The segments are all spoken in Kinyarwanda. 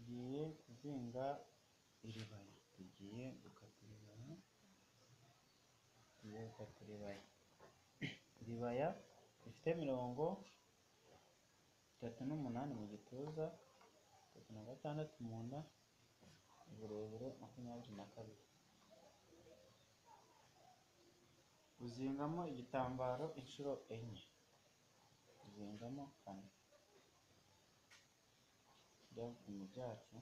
tugiye kuzinga iribaya, tugiye gukata iribaya, iribaya rifite 38 mu gituza, 36 mu nda, uburebure 22. Uzingamo igitambaro inshuro 4, uzingamo 4. Ibipimo byacu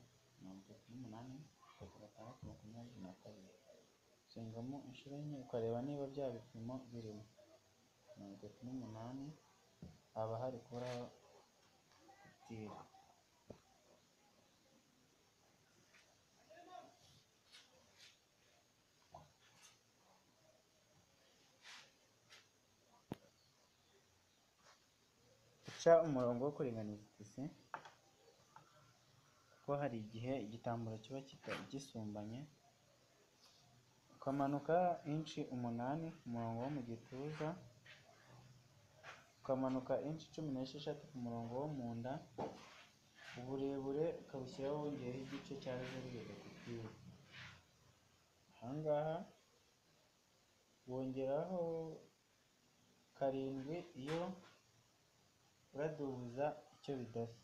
38, 36, 22. Uzingamo inshuro 4 ukareba niba bya bipimo birimo. 38 haba hari kuburaho itire. Uca umurongo wo kuringaniza itisi, kuko hari igihe igitambaro kiba gisumbanye, ukamanuka inci 8 ku murongo wo mu gituza, ukamanuka inci 16 ku murongo wo mu nda, uburebure ukabushyiraho wongeyeho igice cya reverse couture. Ahangaha wongeraho 7 iyo uradubuza icyo bidasa,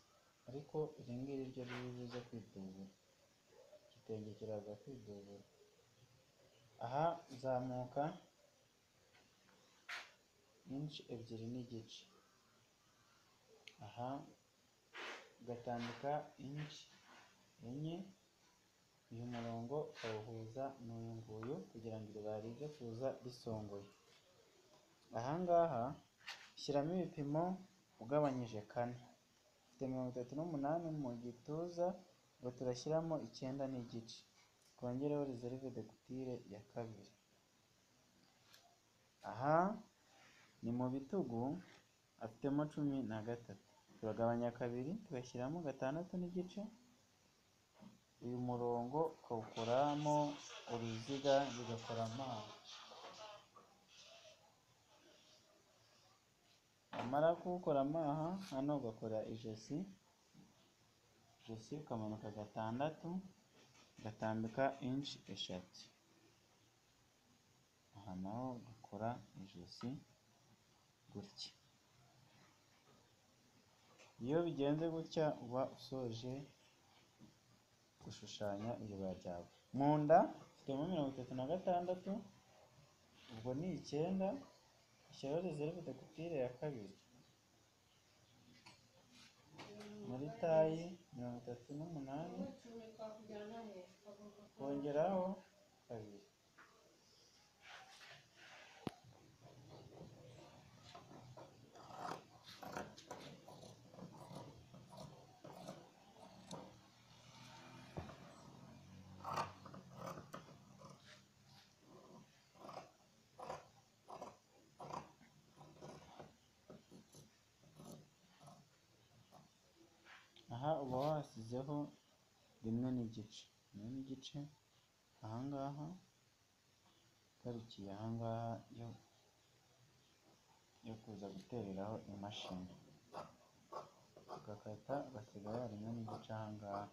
ariko iri ngiri ryo riri buze kwidubura, igitenge kiraza kwidubura. Aha uzamuka inci 2 n'igice, aha ugatambika inci 4, uyu murongo ukawuhuza n'uyu nguyu kugira ngo iribaya rize kuza risongoye. Ahangaha shyiramo ibipimo ugabanyije 4, ufite 38 mu gituza, ngo turashyiramo 9 n'igice, twongereho reserve de couture ya 2. Aha ni mu bitugu afitemo 13, turagabanya 2 tugashyiramo 6 n'igice, uyu murongo ukawukoramo uruziga bigakora amazi. Amara kuwukora amaha, hano ugakora ijosi ukamanuka 6, ugatambika inci 3. Aha naho ugakora ijosi gutya. Iyo bigenze gutya uba usoje gushushanya iribaya ryawe. Mu nda ufitemo 36, ubwo ni 9, ushyiraho reserve de couture ya 2. Muri tayi 38 wongeraho 2. Aha uba wasizeho 1 n'igice, ahangaha garukiye ahangaha yo kuza gutereraho imashini, ugakata ugasigaho 1 n'igice ahangaha.